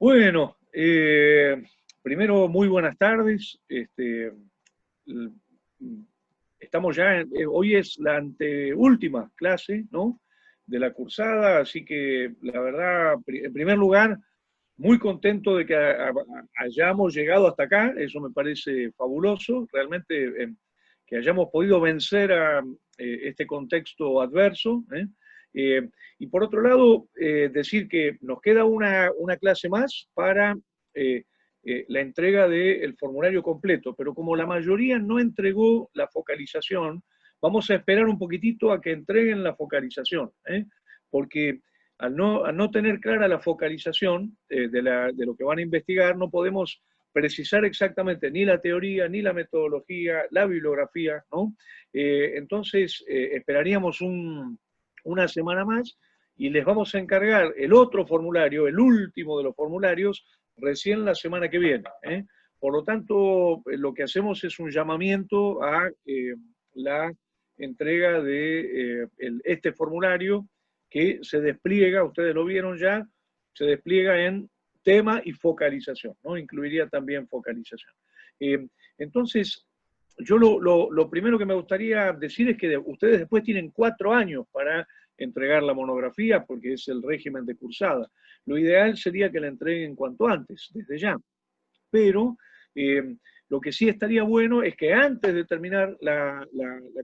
Bueno, primero muy buenas tardes. L- Estamos ya, hoy es la anteúltima clase, ¿no? De la cursada, así que la verdad, en primer lugar, muy contento de que hayamos llegado hasta acá, eso me parece fabuloso, realmente que hayamos podido vencer a este contexto adverso. Y por otro lado, decir que nos queda una clase más para eh, la entrega del formulario completo, pero como la mayoría no entregó la focalización, vamos a esperar un poquitito a que entreguen la focalización, porque al no tener clara la focalización de lo que van a investigar, no podemos precisar exactamente ni la teoría, ni la metodología, la bibliografía, ¿no? Entonces, esperaríamos una semana más y les vamos a encargar el otro formulario, el último de los formularios, recién la semana que viene. Por lo tanto, lo que hacemos es un llamamiento a la entrega de este formulario que se despliega, ustedes lo vieron ya, se despliega en tema y focalización, ¿no? Incluiría también focalización. Entonces, yo lo primero que me gustaría decir es que ustedes después tienen 4 años para entregar la monografía, porque es el régimen de cursada. Lo ideal sería que la entreguen cuanto antes, desde ya. Pero lo que sí estaría bueno es que antes de terminar la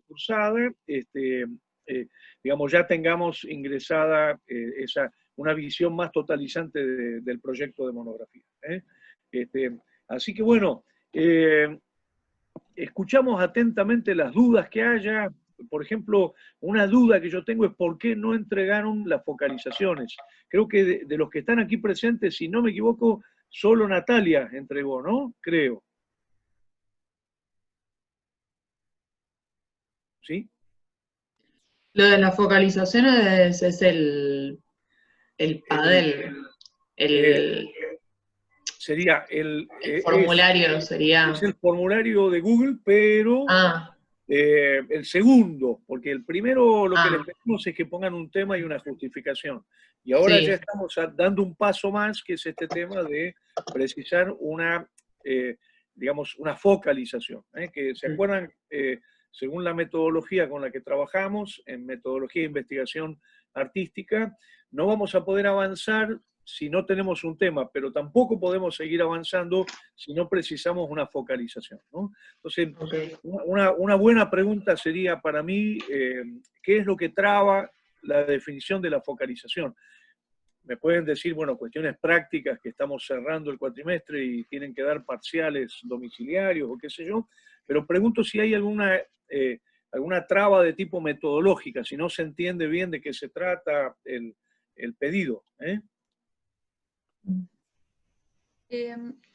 cursada, digamos, ya tengamos ingresada una visión más totalizante del proyecto de monografía. Así que bueno, eh, escuchamos atentamente las dudas que haya. Por ejemplo, una duda que yo tengo es por qué no entregaron las focalizaciones. Creo que de los que están aquí presentes, si no me equivoco, solo Natalia entregó, ¿no? Creo. ¿Sí? Lo de las focalizaciones es el El, PADEL, eh, el, sería el formulario es sería. el formulario de Google, pero Ah, el segundo, porque el primero lo que les ah, pedimos es que pongan un tema y una justificación. Y ahora ya sí. estamos dando un paso más, que es este tema de precisar eh, digamos, una focalización. Que se acuerdan, según la metodología con la que trabajamos, en metodología de investigación artística, no vamos a poder avanzar si no tenemos un tema, pero tampoco podemos seguir avanzando si no precisamos una focalización, ¿no? Entonces, Ok. una buena pregunta sería para mí, ¿qué es lo que traba la definición de la focalización? Me pueden decir, bueno, cuestiones prácticas, que estamos cerrando el cuatrimestre y tienen que dar parciales domiciliarios o qué sé yo, pero pregunto si hay alguna traba de tipo metodológica, si no se entiende bien de qué se trata el pedido.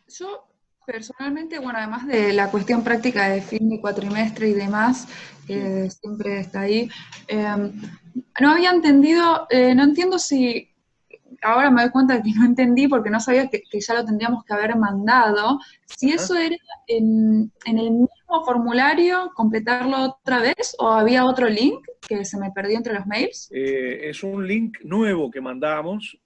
Yo personalmente, bueno, además de la cuestión práctica de fin de cuatrimestre y demás, Sí. que siempre está ahí, no había entendido, no entiendo si, ahora me doy cuenta de que no entendí porque no sabía que ya lo tendríamos que haber mandado, si Ajá. eso era en el mismo formulario, completarlo otra vez, o había otro link que se me perdió entre los mails. Es un link nuevo que mandamos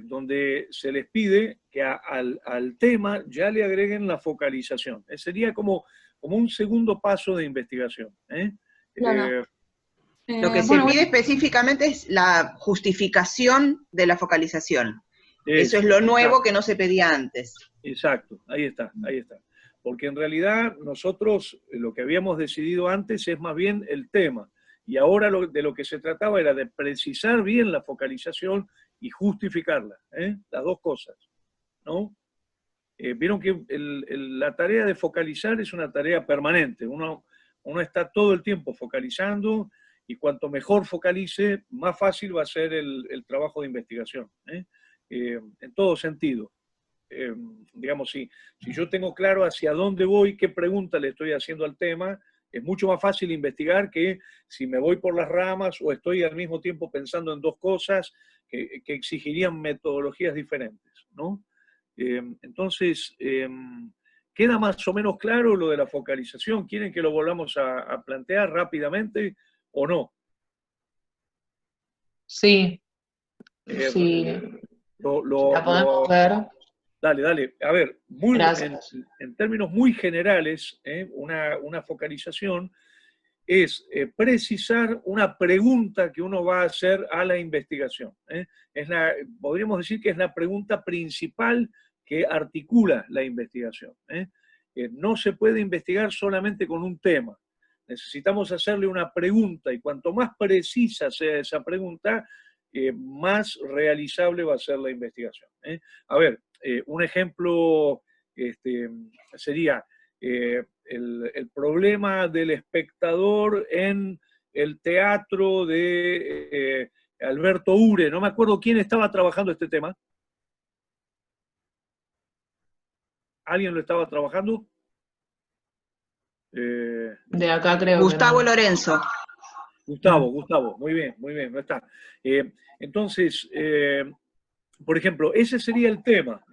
donde se les pide que al tema ya le agreguen la focalización. Sería como un segundo paso de investigación. Claro. Lo que se Bueno, pide específicamente es la justificación de la focalización. Eso es lo nuevo exacto, que no se pedía antes. exacto, ahí está, ahí está. Porque en realidad nosotros lo que habíamos decidido antes es más bien el tema. Y ahora de lo que se trataba era de precisar bien la focalización y justificarla. Las dos cosas, ¿no? Vieron que la tarea de focalizar es una tarea permanente. Uno está todo el tiempo focalizando y cuanto mejor focalice, más fácil va a ser el trabajo de investigación. En todo sentido. Eh, digamos, si yo tengo claro hacia dónde voy, qué pregunta le estoy haciendo al tema, es mucho más fácil investigar que si me voy por las ramas o estoy al mismo tiempo pensando en dos cosas que exigirían metodologías diferentes, ¿no? Entonces, ¿queda más o menos claro lo de la focalización? ¿Quieren que lo volvamos a plantear rápidamente o no? Sí, Eh, sí, lo, si lo, la podemos lo, ver. Dale, dale. A ver, en términos muy generales, una focalización es precisar una pregunta que uno va a hacer a la investigación. Podríamos decir que es la pregunta principal que articula la investigación. No se puede investigar solamente con un tema. Necesitamos hacerle una pregunta y cuanto más precisa sea esa pregunta, más realizable va a ser la investigación. A ver, un ejemplo sería el problema del espectador en el teatro de Alberto Ure. No me acuerdo quién estaba trabajando este tema. ¿Alguien lo estaba trabajando? De acá creo Gustavo que no. Lorenzo. Gustavo, muy bien, no está. Entonces, por ejemplo, ese sería el tema.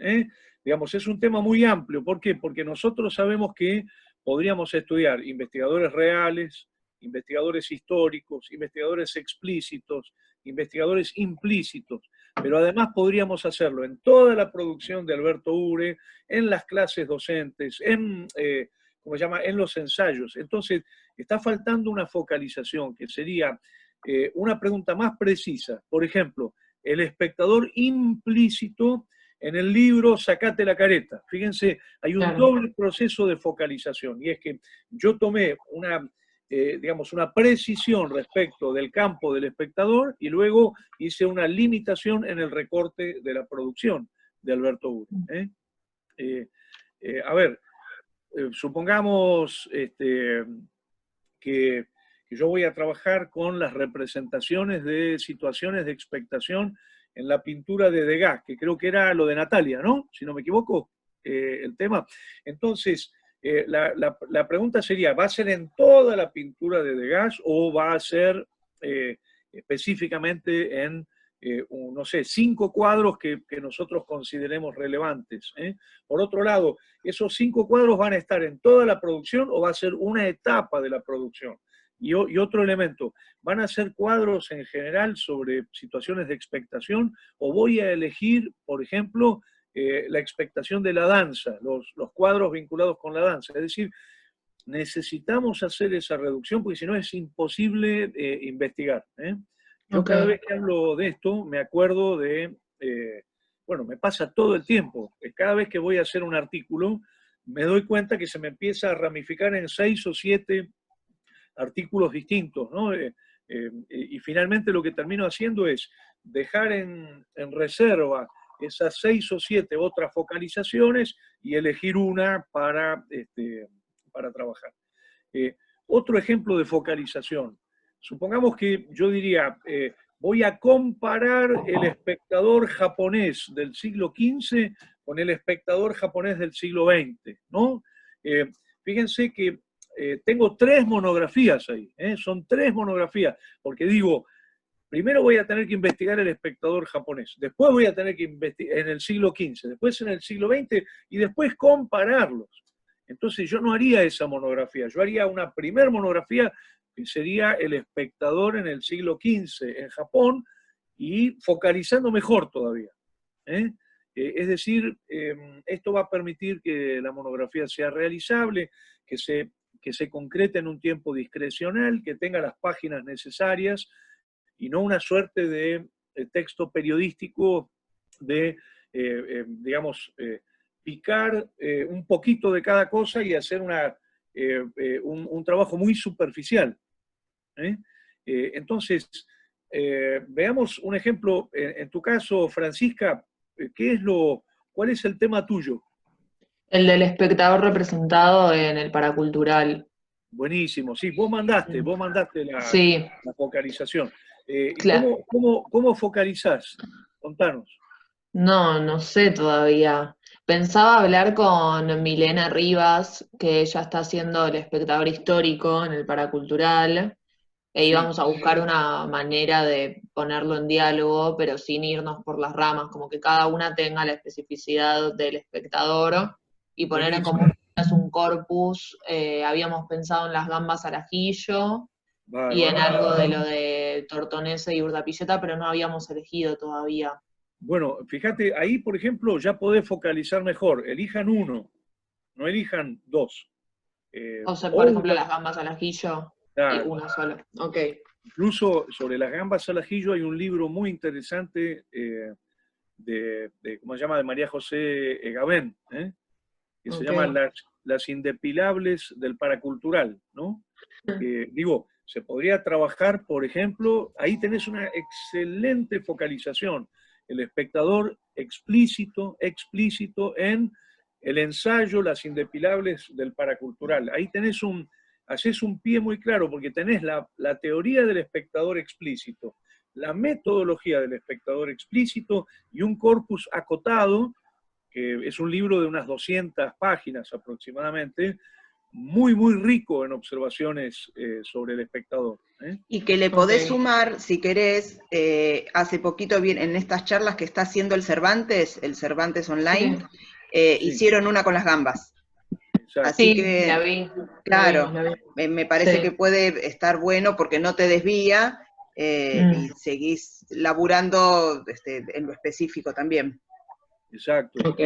Digamos, es un tema muy amplio. ¿Por qué? Porque nosotros sabemos que podríamos estudiar investigadores reales, investigadores históricos, investigadores explícitos, investigadores implícitos, pero además podríamos hacerlo en toda la producción de Alberto Ure, en las clases docentes, ¿cómo se llama?, en los ensayos. Entonces, está faltando una focalización, que sería una pregunta más precisa. Por ejemplo, el espectador implícito en el libro Sacate la careta. Fíjense, hay un doble proceso de focalización, y es que yo tomé una precisión respecto del campo del espectador y luego hice una limitación en el recorte de la producción de Alberto Ure. A ver, supongamos que yo voy a trabajar con las representaciones de situaciones de expectación en la pintura de Degas, que creo que era lo de Natalia, ¿no? Si no me equivoco, el tema. Entonces, la pregunta sería, ¿va a ser en toda la pintura de Degas o va a ser específicamente en, no sé, 5 cuadros que nosotros consideremos relevantes? Por otro lado, ¿esos 5 cuadros van a estar en toda la producción o va a ser una etapa de la producción? Y otro elemento, ¿van a ser cuadros en general sobre situaciones de expectación o voy a elegir, por ejemplo, la expectación de la danza, los cuadros vinculados con la danza? Es decir, necesitamos hacer esa reducción porque si no es imposible investigar. Yo cada vez que hablo de esto me acuerdo de, bueno, me pasa todo el tiempo, cada vez que voy a hacer un artículo me doy cuenta que se me empieza a ramificar en 6 o 7 artículos distintos, ¿no? Y finalmente lo que termino haciendo es dejar en reserva esas 6 o 7 otras focalizaciones y elegir una para trabajar. Otro ejemplo de focalización. Supongamos que yo diría, voy a comparar el espectador japonés del siglo XV con el espectador japonés del siglo XX, ¿no? Fíjense que tengo 3 monografías ahí, son 3 monografías, porque digo, primero voy a tener que investigar el espectador japonés, después voy a tener que investigar en el siglo XV, después en el siglo XX y después compararlos. Entonces yo no haría esa monografía, yo haría una primer monografía que sería el espectador en el siglo XV en Japón y focalizando mejor todavía. Es decir, esto va a permitir que la monografía sea realizable, que se concrete en un tiempo discrecional, que tenga las páginas necesarias y no una suerte de texto periodístico de, picar un poquito de cada cosa y hacer un trabajo muy superficial. Entonces, veamos un ejemplo. En tu caso, Francisca, ¿cuál es el tema tuyo? El del espectador representado en el paracultural. Buenísimo, sí, vos mandaste la focalización. Claro. ¿Cómo focalizás? Contanos. No sé todavía. Pensaba hablar con Milena Rivas, que ella está haciendo el espectador histórico en el paracultural, e íbamos a buscar una manera de ponerlo en diálogo, pero sin irnos por las ramas, como que cada una tenga la especificidad del espectador y poner en común un corpus. Habíamos pensado en las gambas al ajillo y en algo de lo de Tortonese y Urdapilleta, pero no habíamos elegido todavía. Bueno, fíjate, ahí, por ejemplo, ya podés focalizar mejor. Elijan uno, no elijan dos. O sea, por O ejemplo, las gambas al ajillo y claro. una sola. Ok. Incluso sobre las gambas al ajillo hay un libro muy interesante ¿cómo se llama? De María José Gabén, que se llama las indepilables del paracultural, ¿no? Digo, se podría trabajar, por ejemplo, ahí tenés una excelente focalización, el espectador explícito en el ensayo Las indepilables del paracultural. Ahí haces un pie muy claro, porque tenés la teoría del espectador explícito, la metodología del espectador explícito y un corpus acotado, que es un libro de unas 200 páginas aproximadamente, muy, muy rico en observaciones sobre el espectador. Y que le podés sumar, si querés, hace poquito en estas charlas que está haciendo el Cervantes Online, hicieron una con las gambas. Exacto. Así que, la vi. claro, la vi. me parece que puede estar bueno porque no te desvía y seguís laburando en lo específico también. Exacto.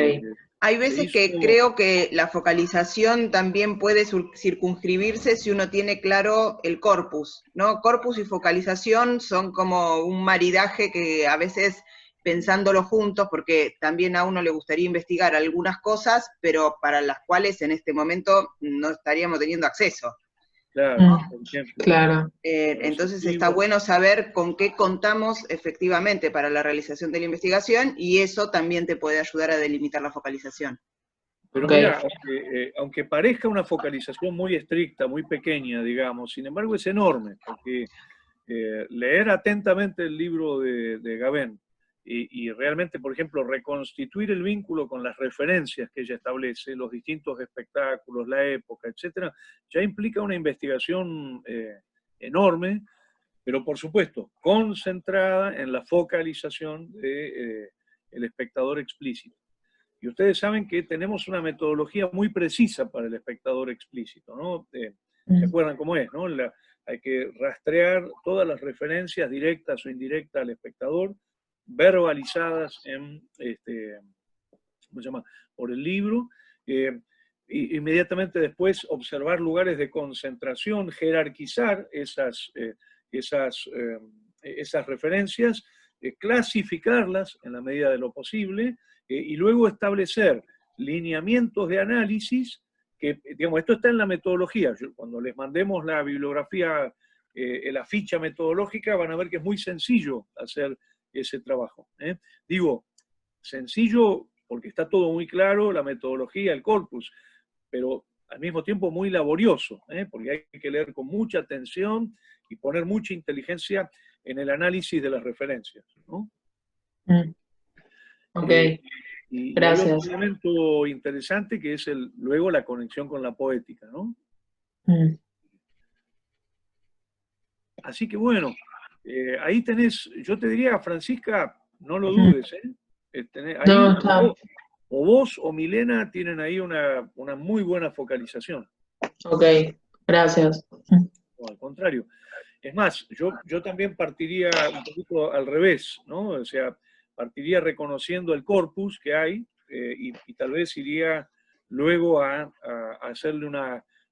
Hay veces que creo que la focalización también puede circunscribirse si uno tiene claro el corpus, ¿no? Corpus y focalización son como un maridaje que a veces pensándolo juntos, porque también a uno le gustaría investigar algunas cosas, pero para las cuales en este momento no estaríamos teniendo acceso. Claro, por ejemplo. Claro. Entonces está bueno saber con qué contamos efectivamente para la realización de la investigación y eso también te puede ayudar a delimitar la focalización. Pero mira, aunque parezca una focalización muy estricta, muy pequeña, digamos, sin embargo es enorme, porque leer atentamente el libro de Gabén y realmente, por ejemplo, reconstituir el vínculo con las referencias que ella establece, los distintos espectáculos, la época, etcétera, ya implica una investigación enorme, pero por supuesto, concentrada en la focalización del espectador explícito. Y ustedes saben que tenemos una metodología muy precisa para el espectador explícito, ¿no? ¿Se acuerdan cómo es, no? Hay que rastrear todas las referencias directas o indirectas al espectador, verbalizadas ¿cómo se llama? Por el libro, inmediatamente después observar lugares de concentración, jerarquizar esas referencias, clasificarlas en la medida de lo posible, y luego establecer lineamientos de análisis que, digamos, esto está en la metodología. Cuando les mandemos la bibliografía, la ficha metodológica, van a ver que es muy sencillo hacer ese trabajo. Digo, sencillo porque está todo muy claro, la metodología, el corpus, pero al mismo tiempo muy laborioso, porque hay que leer con mucha atención y poner mucha inteligencia en el análisis de las referencias, ¿no? Ok, y gracias. hay otro elemento interesante que es luego la conexión con la poética, ¿no? Así que bueno, ahí tenés, yo te diría, Francisca, no lo dudes, ahí, o vos o Milena tienen ahí una muy buena focalización. Ok, gracias. No, al contrario. Es más, yo también partiría un poquito al revés, ¿no? O sea, partiría reconociendo el corpus que hay y tal vez iría luego a hacerle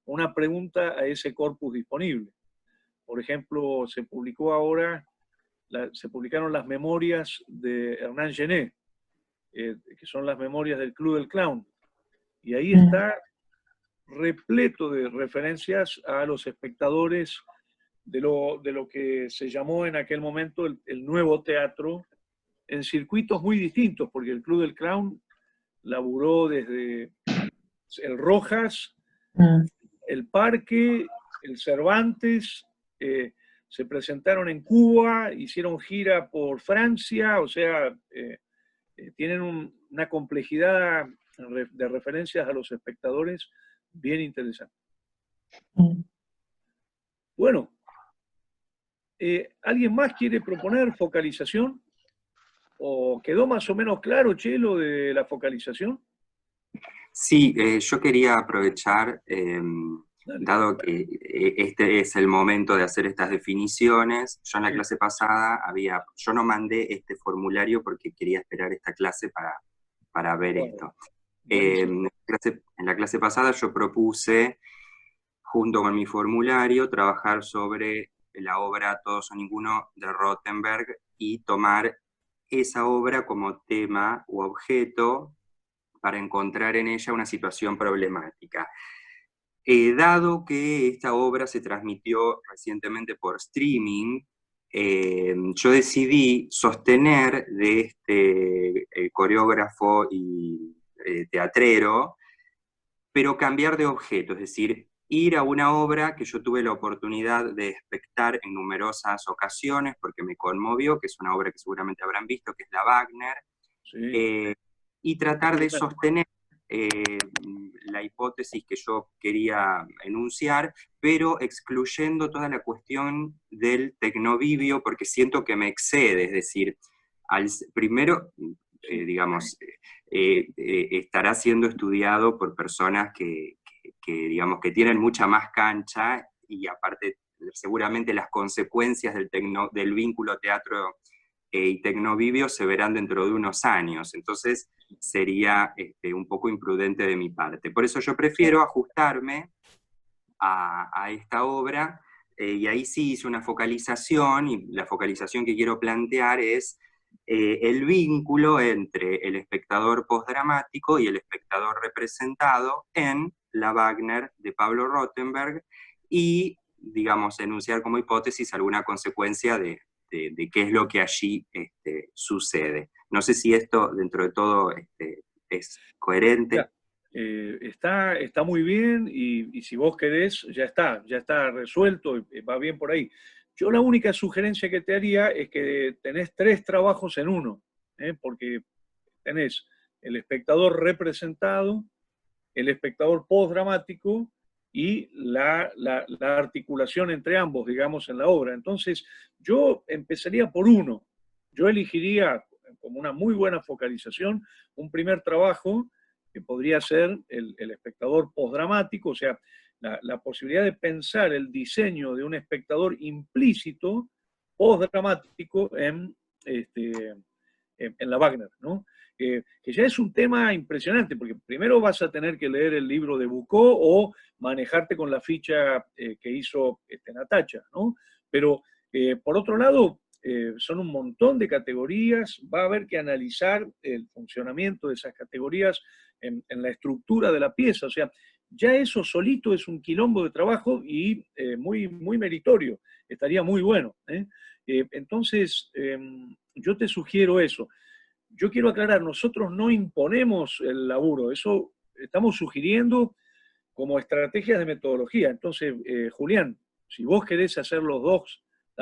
una pregunta a ese corpus disponible. Por ejemplo, se publicaron las memorias de Hernán Genet, que son las memorias del Club del Clown. Y ahí está repleto de referencias a los espectadores de lo que se llamó en aquel momento el nuevo teatro, en circuitos muy distintos, porque el Club del Clown laburó desde el Rojas, el Parque, el Cervantes, se presentaron en Cuba, hicieron gira por Francia, o sea, tienen una complejidad de referencias a los espectadores bien interesante. Bueno, ¿alguien más quiere proponer focalización? ¿O quedó más o menos claro, Chelo, de la focalización? Sí, yo quería aprovechar dado que este es el momento de hacer estas definiciones, yo en la clase pasada yo no mandé este formulario porque quería esperar esta clase para ver esto. En la clase pasada yo propuse, junto con mi formulario, trabajar sobre la obra Todos o Ninguno de Rothenberg y tomar esa obra como tema u objeto para encontrar en ella una situación problemática. Dado que esta obra se transmitió recientemente por streaming, yo decidí sostener de este coreógrafo y teatrero, pero cambiar de objeto, es decir, ir a una obra que yo tuve la oportunidad de espectar en numerosas ocasiones porque me conmovió, que es una obra que seguramente habrán visto, que es la Wagner, Sí. Y tratar de sostener la hipótesis que yo quería enunciar, pero excluyendo toda la cuestión del tecnovivio, porque siento que me excede, es decir, primero, digamos, estará siendo estudiado por personas digamos, que tienen mucha más cancha, y aparte seguramente las consecuencias del vínculo teatro y tecnovivio se verán dentro de unos años, entonces sería un poco imprudente de mi parte. Por eso yo prefiero ajustarme a esta obra, y ahí sí hice una focalización, y la focalización que quiero plantear es el vínculo entre el espectador postdramático y el espectador representado en la Wagner de Pablo Rothenberg, y, digamos, enunciar como hipótesis alguna consecuencia de qué es lo que allí sucede. No sé si esto, dentro de todo, es coherente. Ya, está muy bien, y si vos querés, ya está resuelto, va bien por ahí. Yo la única sugerencia que te haría es que tenés 3 trabajos en uno, porque tenés el espectador representado, el espectador postdramático y la articulación entre ambos, digamos, en la obra. Entonces, yo empezaría por uno. Yo elegiría, como una muy buena focalización, un primer trabajo que podría ser el espectador postdramático, o sea, la posibilidad de pensar el diseño de un espectador implícito postdramático en la Wagner, ¿no? Que ya es un tema impresionante, porque primero vas a tener que leer el libro de Boucault o manejarte con la ficha que hizo Natacha, ¿no? Pero por otro lado, son un montón de categorías, va a haber que analizar el funcionamiento de esas categorías en la estructura de la pieza, o sea, ya eso solito es un quilombo de trabajo y muy, muy meritorio, estaría muy bueno. Entonces, yo te sugiero eso. Yo quiero aclarar, nosotros no imponemos el laburo, eso estamos sugiriendo como estrategias de metodología. Entonces, Julián, si vos querés hacer las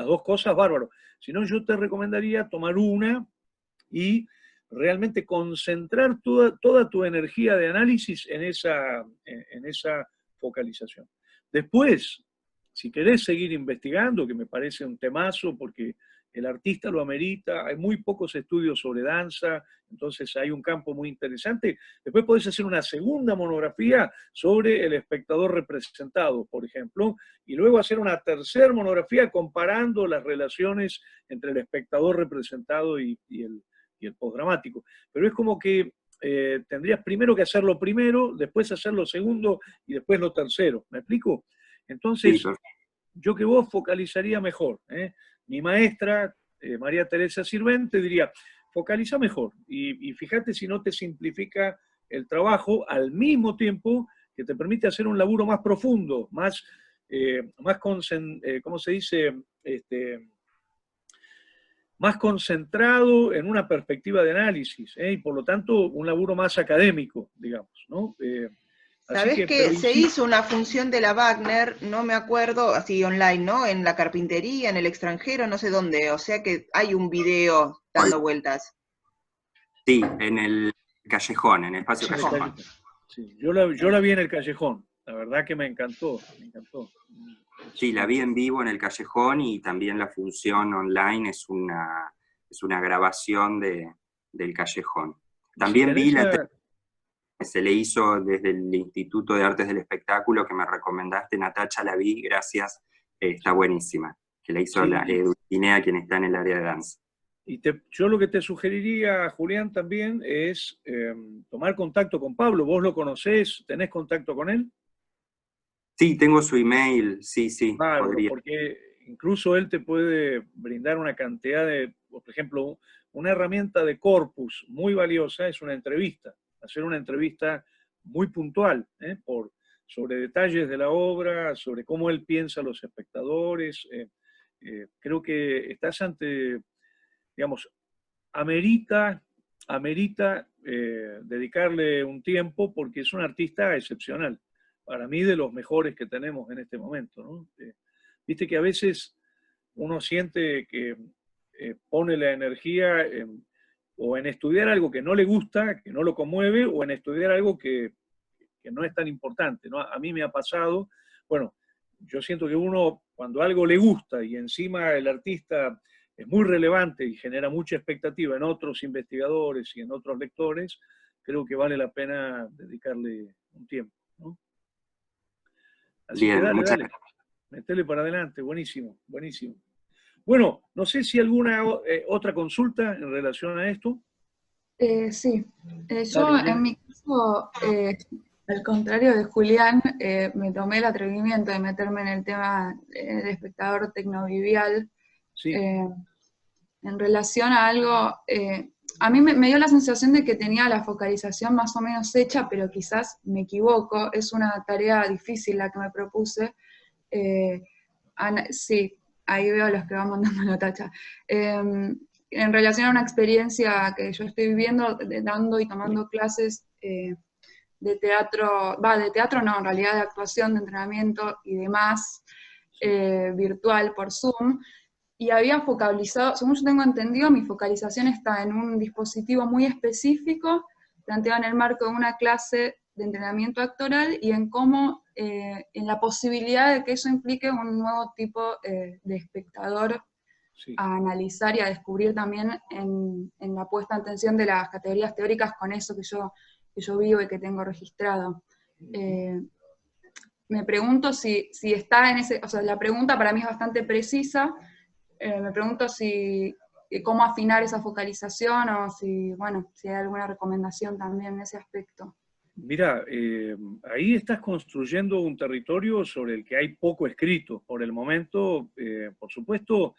dos cosas, bárbaro. Si no, yo te recomendaría tomar una y realmente concentrar toda tu energía de análisis en esa focalización. Después, si querés seguir investigando, que me parece un temazo porque el artista lo amerita, hay muy pocos estudios sobre danza, entonces hay un campo muy interesante. Después podés hacer una segunda monografía sobre el espectador representado, por ejemplo, y luego hacer una tercera monografía comparando las relaciones entre el espectador representado y el postdramático. Pero es como que tendrías primero que hacerlo primero, después hacerlo segundo y después lo tercero. ¿Me explico? Entonces, Sí, yo que vos focalizaría mejor. Mi maestra, María Teresa Sirvente, diría, focaliza mejor y fíjate si no te simplifica el trabajo al mismo tiempo que te permite hacer un laburo más profundo, más ¿cómo se dice? Más concentrado en una perspectiva de análisis, y por lo tanto un laburo más académico, digamos, ¿no? ¿Sabés que se hizo una función de la Wagner, no me acuerdo, así online, ¿no? En la carpintería, en el extranjero, no sé dónde, o sea que hay un video dando vueltas. Sí, en el Callejón, en el espacio Callejón. Sí, yo la vi en el Callejón, la verdad que me encantó, me encantó. Sí, la vi en vivo en el Callejón, y también la función online es una grabación del Callejón. También vi se le hizo desde el Instituto de Artes del Espectáculo, que me recomendaste, Natacha, la vi, gracias, está buenísima, que la hizo Sí. la Dulcinea, quien está en el área de danza. Y yo lo que te sugeriría, Julián, también es tomar contacto con Pablo. ¿Vos lo conocés? ¿Tenés contacto con él? Sí, tengo su email, sí, Claro, podría. porque incluso él te puede brindar una cantidad de, por ejemplo, una herramienta de corpus muy valiosa es una entrevista, hacer una entrevista muy puntual, sobre detalles de la obra, sobre cómo él piensa a los espectadores. Creo que estás ante, digamos, amerita dedicarle un tiempo porque es un artista excepcional. Para mí, de los mejores que tenemos en este momento, ¿no? Viste que a veces uno siente que pone la energía o en estudiar algo que no le gusta, que no lo conmueve, o en estudiar algo que no es tan importante, ¿no? A mí me ha pasado, bueno, yo siento que uno, cuando algo le gusta y encima el artista es muy relevante y genera mucha expectativa en otros investigadores y en otros lectores, creo que vale la pena dedicarle un tiempo, ¿no? Así que Bien, dale, muchas dale, gracias. metele para adelante, buenísimo, buenísimo. Bueno, no sé si alguna otra consulta en relación a esto. Sí, yo Dale, en Milena. mi caso, al contrario de Julián, me tomé el atrevimiento de meterme en el tema del espectador tecnovivial. Sí, En relación a algo, a mí me dio la sensación de que tenía la focalización más o menos hecha, pero quizás me equivoco, es una tarea difícil la que me propuse. Sí, ahí veo a los que van mandando la tacha. En relación a una experiencia que yo estoy viviendo, dando y tomando clases de teatro, de teatro no, en realidad de actuación, de entrenamiento y demás, virtual por Zoom, y había focalizado, según yo tengo entendido, mi focalización está en un dispositivo muy específico, planteado en el marco de una clase de entrenamiento actoral y en cómo, en la posibilidad de que eso implique un nuevo tipo de espectador sí. a analizar y a descubrir también en la puesta en tensión de las categorías teóricas con eso que yo vivo y que tengo registrado. Me pregunto si está en ese, o sea, la pregunta para mí es bastante precisa. Me pregunto cómo afinar esa focalización o si hay alguna recomendación también en ese aspecto. Mira, ahí estás construyendo un territorio sobre el que hay poco escrito. Por el momento, por supuesto,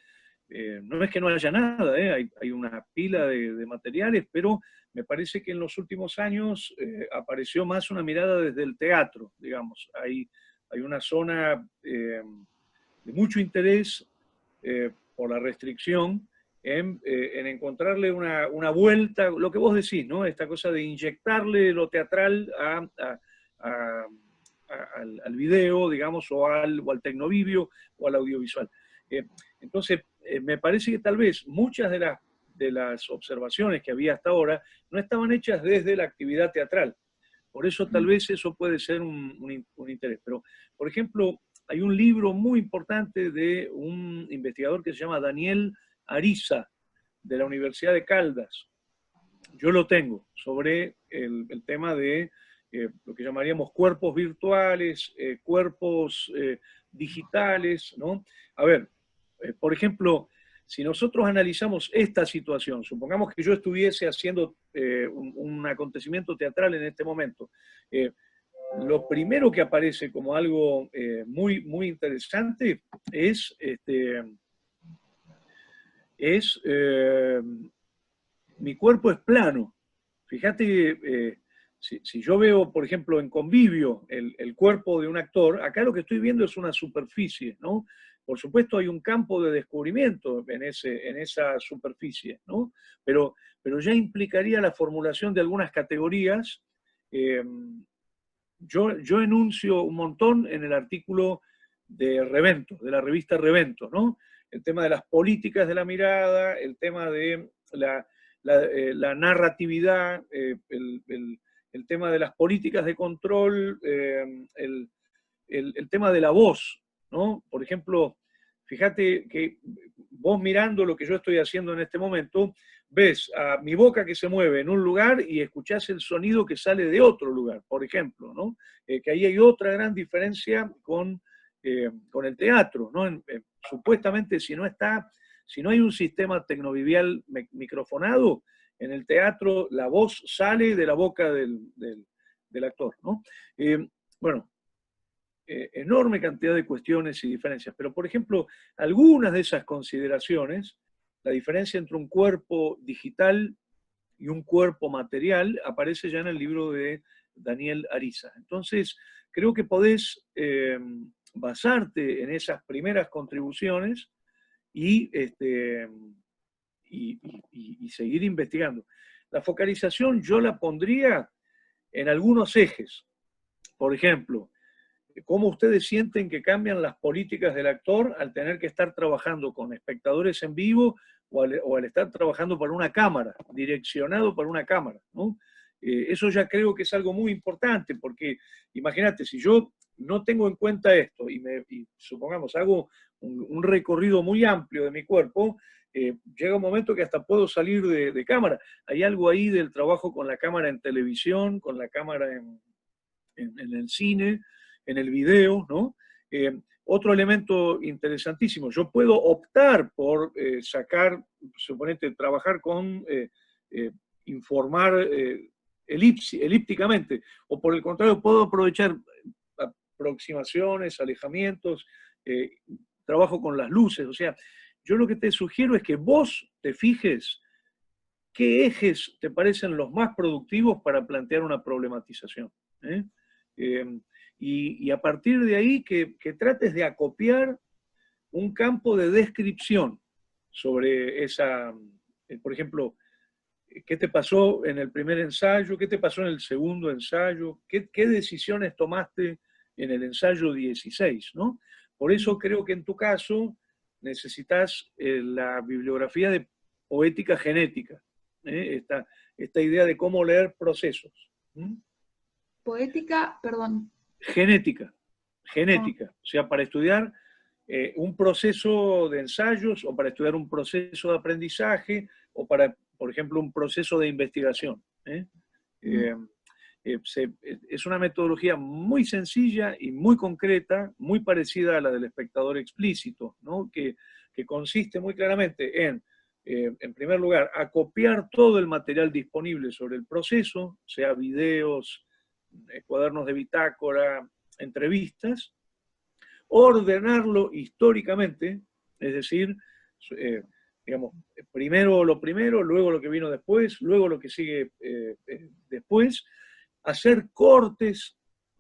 no es que no haya nada, hay una pila de materiales, pero me parece que en los últimos años apareció más una mirada desde el teatro, digamos. Hay una zona de mucho interés por la restricción en encontrarle una vuelta, lo que vos decís, ¿no? Esta cosa de inyectarle lo teatral al video, digamos, o al tecnovivio o al audiovisual. Entonces, me parece que tal vez muchas de las observaciones que había hasta ahora no estaban hechas desde la actividad teatral. Por eso tal vez eso puede ser un interés. Pero, por ejemplo, hay un libro muy importante de un investigador que se llama Daniel Ariza, de la Universidad de Caldas. Yo lo tengo, sobre el tema de lo que llamaríamos cuerpos virtuales, cuerpos digitales, ¿no? A ver, por ejemplo, si nosotros analizamos esta situación, supongamos que yo estuviese haciendo un acontecimiento teatral en este momento, lo primero que aparece como algo muy, muy interesante es, mi cuerpo es plano. Fíjate que si yo veo, por ejemplo, en Convivio el cuerpo de un actor, acá lo que estoy viendo es una superficie, ¿no? Por supuesto hay un campo de descubrimiento en esa superficie, ¿no? Pero ya implicaría la formulación de algunas categorías. Yo enuncio un montón en el artículo de Revento, de la revista Revento, ¿no? El tema de las políticas de la mirada, el tema de la narratividad, el tema de las políticas de control, el tema de la voz, ¿no? Por ejemplo, fíjate que vos mirando lo que yo estoy haciendo en este momento, ves a mi boca que se mueve en un lugar y escuchás el sonido que sale de otro lugar, por ejemplo, ¿no? Que ahí hay otra gran diferencia con el teatro, ¿no? Supuestamente si no hay un sistema tecnovivial microfonado, en el teatro la voz sale de la boca del actor, ¿no? Bueno, enorme cantidad de cuestiones y diferencias, pero por ejemplo, algunas de esas consideraciones, la diferencia entre un cuerpo digital y un cuerpo material, aparece ya en el libro de Daniel Ariza. Entonces, creo que podés basarte en esas primeras contribuciones y seguir investigando. La focalización yo la pondría en algunos ejes. Por ejemplo, ¿cómo ustedes sienten que cambian las políticas del actor al tener que estar trabajando con espectadores en vivo o al estar trabajando para una cámara, direccionado para una cámara, ¿no? Eso ya creo que es algo muy importante, porque imagínate, si yo no tengo en cuenta esto y supongamos hago un recorrido muy amplio de mi cuerpo, llega un momento que hasta puedo salir de cámara. Hay algo ahí del trabajo con la cámara en televisión, con la cámara en el cine, en el video, ¿no? Otro elemento interesantísimo, yo puedo optar por suponete, trabajar con informar elípticamente, o por el contrario, puedo aprovechar aproximaciones, alejamientos, trabajo con las luces, o sea, yo lo que te sugiero es que vos te fijes qué ejes te parecen los más productivos para plantear una problematización. Y a partir de ahí que trates de acopiar un campo de descripción sobre esa, por ejemplo, ¿qué te pasó en el primer ensayo? ¿Qué te pasó en el segundo ensayo? ¿Qué decisiones tomaste en el ensayo 16? ¿No? Por eso creo que en tu caso necesitas la bibliografía de poética genética, esta idea de cómo leer procesos. Poética, perdón. Genética. O sea, para estudiar un proceso de ensayos o para estudiar un proceso de aprendizaje o para, por ejemplo, un proceso de investigación. Es una metodología muy sencilla y muy concreta, muy parecida a la del espectador explícito, ¿no? que consiste muy claramente en primer lugar, acopiar todo el material disponible sobre el proceso, sea videos, cuadernos de bitácora, entrevistas, ordenarlo históricamente, es decir, digamos, primero lo primero, luego lo que vino después, luego lo que sigue después, hacer cortes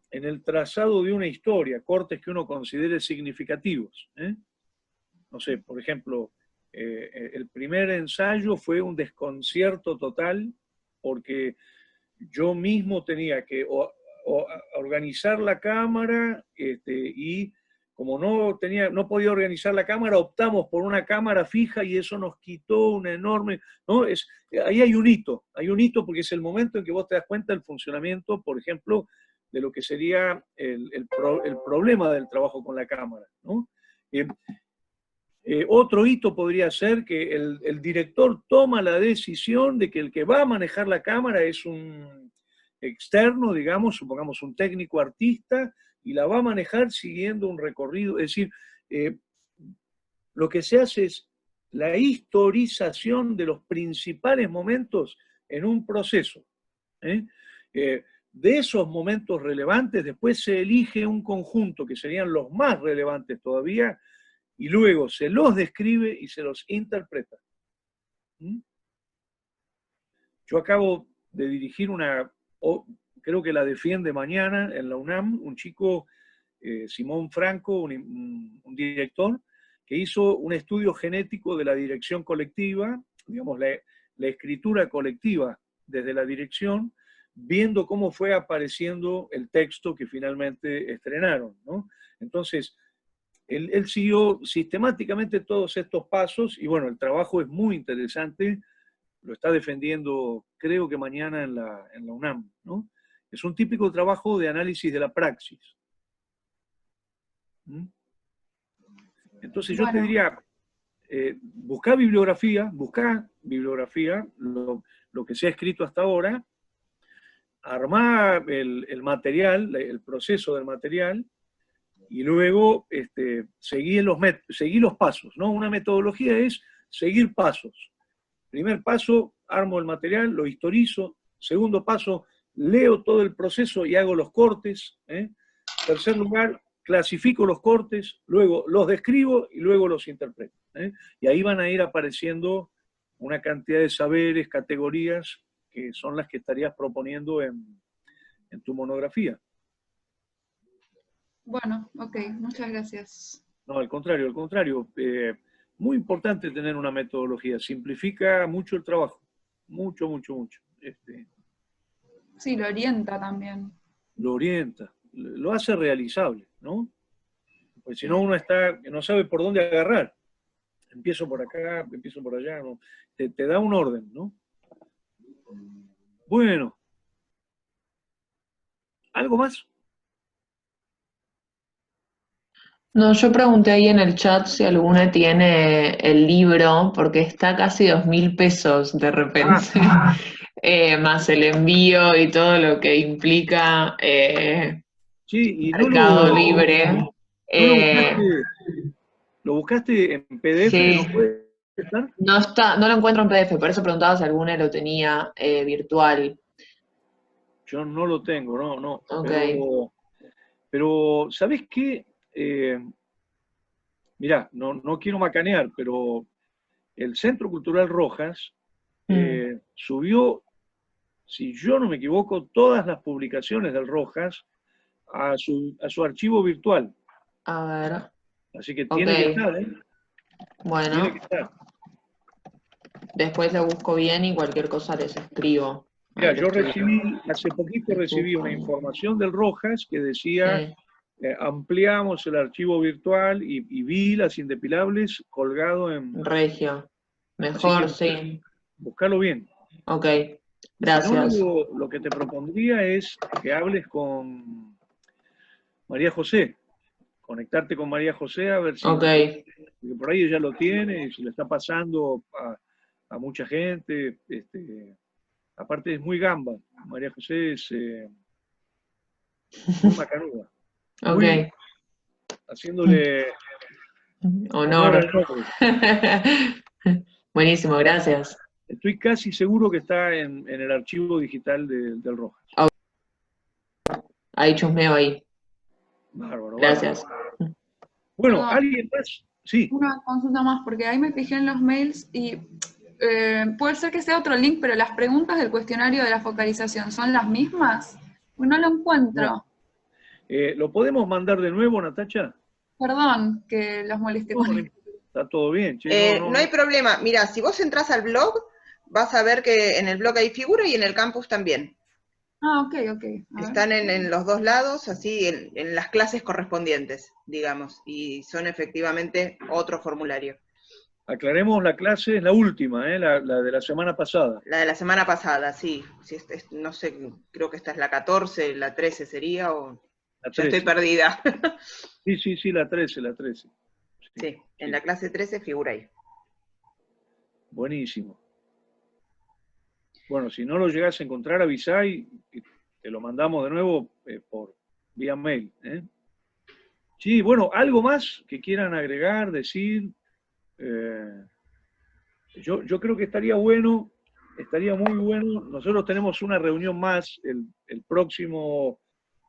en el trazado de una historia, cortes que uno considere significativos. No sé, por ejemplo, el primer ensayo fue un desconcierto total porque yo mismo tenía que organizar la cámara y como no podía organizar la cámara, optamos por una cámara fija y eso nos quitó una enorme... ¿no? Ahí hay un hito porque es el momento en que vos te das cuenta del funcionamiento, por ejemplo, de lo que sería el problema del trabajo con la cámara, ¿no? Otro hito podría ser que el director toma la decisión de que el que va a manejar la cámara es un externo, digamos, supongamos un técnico artista, y la va a manejar siguiendo un recorrido. Es decir, lo que se hace es la historización de los principales momentos en un proceso. De esos momentos relevantes, después se elige un conjunto que serían los más relevantes todavía, y luego se los describe y se los interpreta. Yo acabo de dirigir creo que la defiende mañana en la UNAM, un chico, Simón Franco, un director, que hizo un estudio genético de la dirección colectiva, digamos, la escritura colectiva desde la dirección, viendo cómo fue apareciendo el texto que finalmente estrenaron, ¿no? Entonces, él siguió sistemáticamente todos estos pasos y bueno, el trabajo es muy interesante, lo está defendiendo creo que mañana en la UNAM, ¿no? Es un típico trabajo de análisis de la praxis. Entonces yo te diría, buscá bibliografía, lo que se ha escrito hasta ahora, armá el material, el proceso del material, y luego seguí los pasos, ¿no? Una metodología es seguir pasos. Primer paso, armo el material, lo historizo. Segundo paso, leo todo el proceso y hago los cortes. Tercer lugar, clasifico los cortes, luego los describo y luego los interpreto. Y ahí van a ir apareciendo una cantidad de saberes, categorías, que son las que estarías proponiendo en tu monografía. Bueno, ok, muchas gracias. No, al contrario. Muy importante tener una metodología, simplifica mucho el trabajo, mucho. Sí, lo orienta también. Lo orienta, lo hace realizable, ¿no? Porque si no uno no sabe por dónde agarrar. Empiezo por acá, empiezo por allá, ¿no? Te da un orden, ¿no? Bueno. ¿Algo más? No, yo pregunté ahí en el chat si alguna tiene el libro, porque está casi 2.000 pesos de repente, más el envío y todo lo que implica sí, y Mercado Libre. ¿Lo buscaste en PDF? Sí. ¿No puede estar? No lo encuentro en PDF, por eso preguntaba si alguna lo tenía virtual. Yo no lo tengo, no. Okay. Pero ¿sabés qué? Mirá, no quiero macanear, pero el Centro Cultural Rojas subió, si yo no me equivoco, todas las publicaciones del Rojas a su archivo virtual. A ver. Así que tiene que estar, ¿eh? Bueno. Tiene que estar. Después lo busco bien y cualquier cosa les escribo. Mira, hace poquito recibí una información del Rojas que decía, ampliamos el archivo virtual y vi las indepilables colgado en... Regio. Mejor, sí. Buscalo bien. Ok, gracias. Si no, lo que te propondría es que hables con María José. Conectarte con María José a ver si... Okay. Porque por ahí ella lo tiene y se le está pasando a mucha gente. Aparte es muy gamba. María José es muy macanuda. Ok. Haciéndole honor al nombre. Buenísimo, gracias. Estoy casi seguro que está en el archivo digital del Rojas. Ahí chusmeo ahí. Bárbaro. Gracias. Bárbaro. Bueno, ¿alguien más? Sí. Una consulta más, porque ahí me fijé en los mails y puede ser que sea otro link, pero las preguntas del cuestionario de la focalización ¿son las mismas? No lo encuentro. No. ¿Lo podemos mandar de nuevo, Natacha? Perdón que los moleste con esto. Está todo bien, che. No hay problema. Mira, si vos entras al blog, vas a ver que en el blog hay figura y en el campus también. Ah, ok. Están en los dos lados, así, en las clases correspondientes, digamos, y son efectivamente otro formulario. Aclaremos, la clase es la última, la de la semana pasada. La de la semana pasada, sí. No sé, creo que esta es la 14, la 13 sería, o... La 13. Ya estoy perdida. Sí, la 13. Sí, en la clase 13 figura ahí. Buenísimo. Bueno, si no lo llegás a encontrar, avisá y te lo mandamos de nuevo por vía mail. Sí, bueno, ¿algo más que quieran agregar, decir? Yo creo que estaría muy bueno. Nosotros tenemos una reunión más el próximo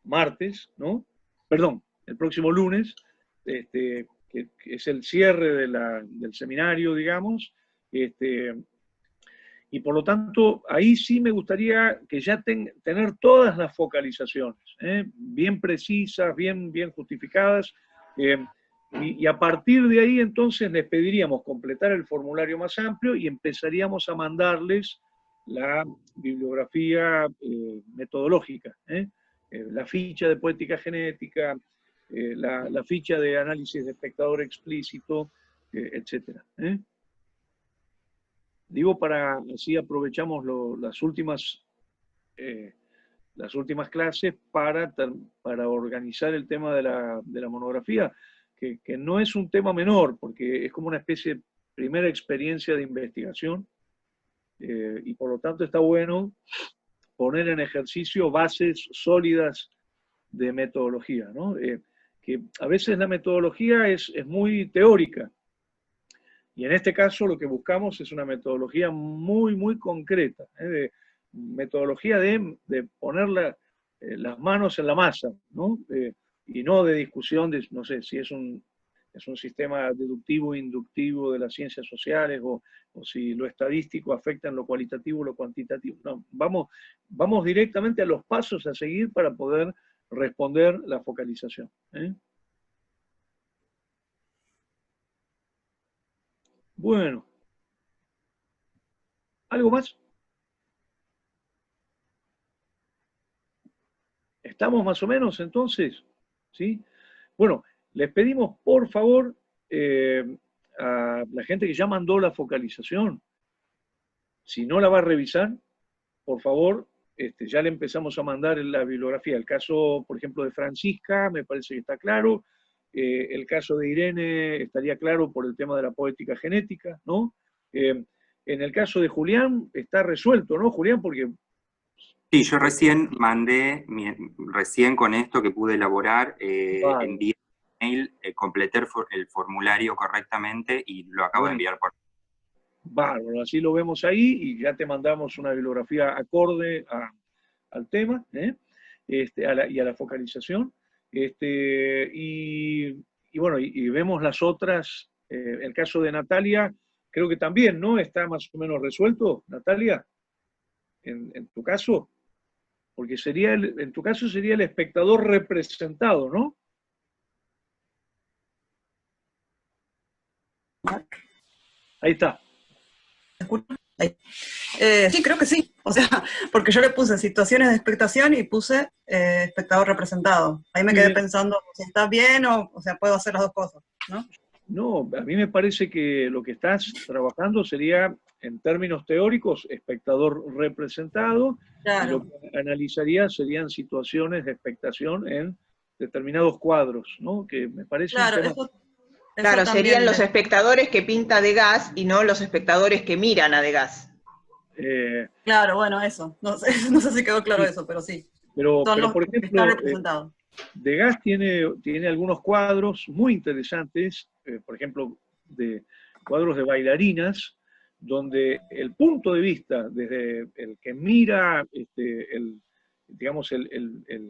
martes, ¿no? Perdón, el próximo lunes, que es el cierre del seminario, digamos. Y por lo tanto, ahí sí me gustaría que ya tener todas las focalizaciones, bien precisas, bien justificadas, y a partir de ahí entonces les pediríamos completar el formulario más amplio y empezaríamos a mandarles la bibliografía metodológica, la ficha de poética genética, la ficha de análisis de espectador explícito, etc. Digo, así aprovechamos las últimas clases para organizar el tema de la monografía. que no es un tema menor, porque es como una especie de primera experiencia de investigación, y por lo tanto está bueno poner en ejercicio bases sólidas de metodología, ¿no? Que a veces la metodología es muy teórica, y en este caso lo que buscamos es una metodología muy concreta, de metodología de poner las manos en la masa, ¿no? Y no de discusión de, no sé, si es un sistema deductivo o inductivo de las ciencias sociales, o si lo estadístico afecta en lo cualitativo o lo cuantitativo. No, vamos directamente a los pasos a seguir para poder responder la focalización. Bueno. ¿Algo más? ¿Estamos más o menos entonces? ¿Sí? Bueno, les pedimos por favor a la gente que ya mandó la focalización, si no la va a revisar, por favor, ya le empezamos a mandar la bibliografía. El caso, por ejemplo, de Francisca, me parece que está claro. El caso de Irene estaría claro por el tema de la poética genética, ¿no? En el caso de Julián está resuelto, ¿no, Julián? Porque... Sí, yo recién recién con esto que pude elaborar, Vale. envié un mail, completé el formulario correctamente y lo acabo de enviar por... Bárbaro, así lo vemos ahí y ya te mandamos una bibliografía acorde al tema, y a la focalización. Y bueno, y vemos las otras. El caso de Natalia, creo que también, ¿no? Está más o menos resuelto, Natalia, en tu caso, porque en tu caso sería el espectador representado, ¿no? Ahí está. Sí, creo que sí. O sea, porque yo le puse situaciones de expectación y puse espectador representado. Ahí me quedé pensando si está bien o sea, puedo hacer las dos cosas, ¿no? No, a mí me parece que lo que estás trabajando sería, en términos teóricos, espectador representado, claro. Y lo que analizaría serían situaciones de expectación en determinados cuadros, ¿no? Que me parece claro, un tema... Claro, serían los espectadores que pinta Degas y no los espectadores que miran a Degas. Claro, bueno, eso. No sé si quedó claro sí, eso, pero sí. Pero por ejemplo, Degas tiene algunos cuadros muy interesantes, por ejemplo, de cuadros de bailarinas, donde el punto de vista, desde el que mira, digamos, el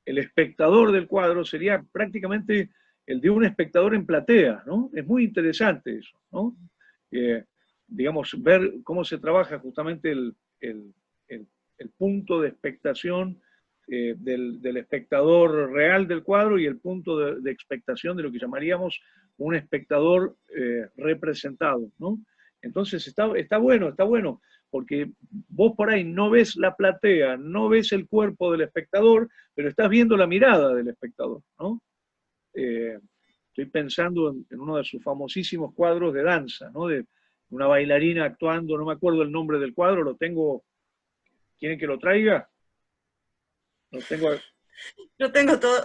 espectador del cuadro, sería prácticamente el de un espectador en platea, ¿no? Es muy interesante eso, ¿no? Digamos, ver cómo se trabaja justamente el punto de expectación del espectador real del cuadro y el punto de expectación de lo que llamaríamos un espectador representado, ¿no? Entonces está bueno, porque vos por ahí no ves la platea, no ves el cuerpo del espectador, pero estás viendo la mirada del espectador, ¿no? Estoy pensando en uno de sus famosísimos cuadros de danza, ¿no? De una bailarina actuando, no me acuerdo el nombre del cuadro, lo tengo. ¿Quieren que lo traiga? Lo tengo.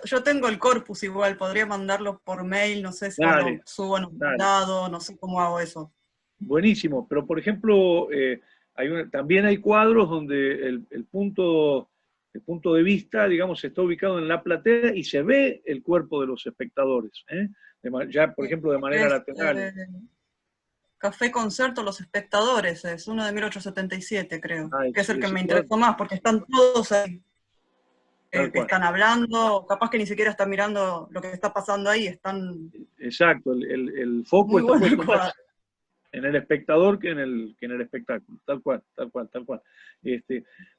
Yo tengo el corpus igual, podría mandarlo por mail, no sé si lo subo en un lado, no sé cómo hago eso. Buenísimo, pero por ejemplo, también hay cuadros donde el punto de vista, digamos, está ubicado en la platea y se ve el cuerpo de los espectadores, ya, por ejemplo, de manera lateral. Café Concerto, Los Espectadores, es uno de 1877, creo, que es el que me interesó más, porque están todos ahí, que están hablando, capaz que ni siquiera están mirando lo que está pasando ahí, están... Exacto, el foco está puesto más en el espectador que en el espectáculo, tal cual.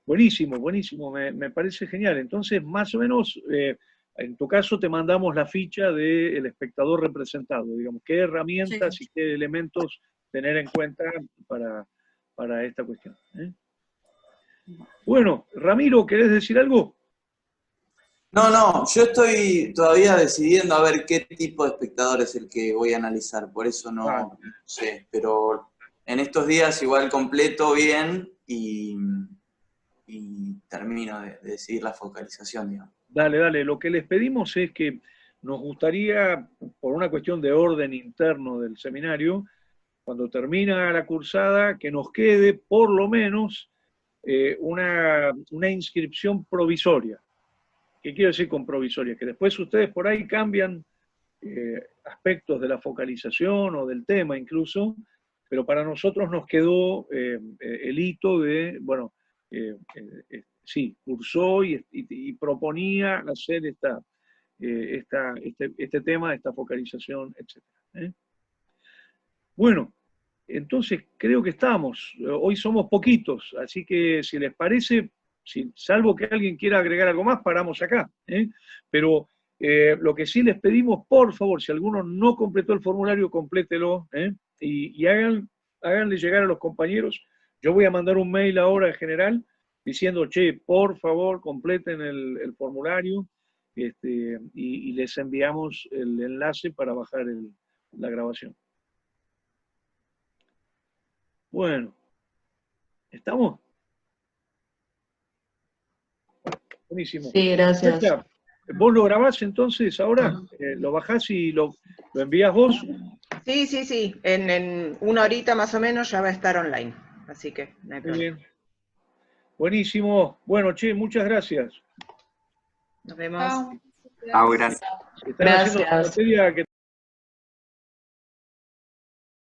Buenísimo, me parece genial. Entonces, más o menos, en tu caso te mandamos la ficha del espectador representado, digamos, qué herramientas y qué elementos tener en cuenta para esta cuestión. Bueno, Ramiro, ¿querés decir algo? No, yo estoy todavía decidiendo a ver qué tipo de espectador es el que voy a analizar, por eso no sé, pero en estos días igual completo bien y termino de decidir la focalización, digamos. Dale, lo que les pedimos es que nos gustaría, por una cuestión de orden interno del seminario, cuando termina la cursada, que nos quede por lo menos una inscripción provisoria. ¿Qué quiero decir con provisoria? Que después ustedes por ahí cambian aspectos de la focalización o del tema incluso, pero para nosotros nos quedó el hito de, bueno, sí, cursó y proponía hacer este tema, esta focalización, etc. Bueno, entonces creo que estamos. Hoy somos poquitos, así que si les parece, salvo que alguien quiera agregar algo más, paramos acá. Pero lo que sí les pedimos, por favor, si alguno no completó el formulario, complételo, y háganle llegar a los compañeros. Yo voy a mandar un mail ahora en general diciendo, che, por favor, completen el formulario, y les enviamos el enlace para bajar la grabación. Bueno, ¿estamos? Buenísimo. Sí, gracias. ¿Vos lo grabás entonces ahora? ¿Lo bajás y lo envías vos? Sí. En una horita más o menos ya va a estar online. Así que no hay problema. Muy bien. Buenísimo. Bueno, che, muchas gracias. Nos vemos. Chao, gracias. Están haciendo la materia que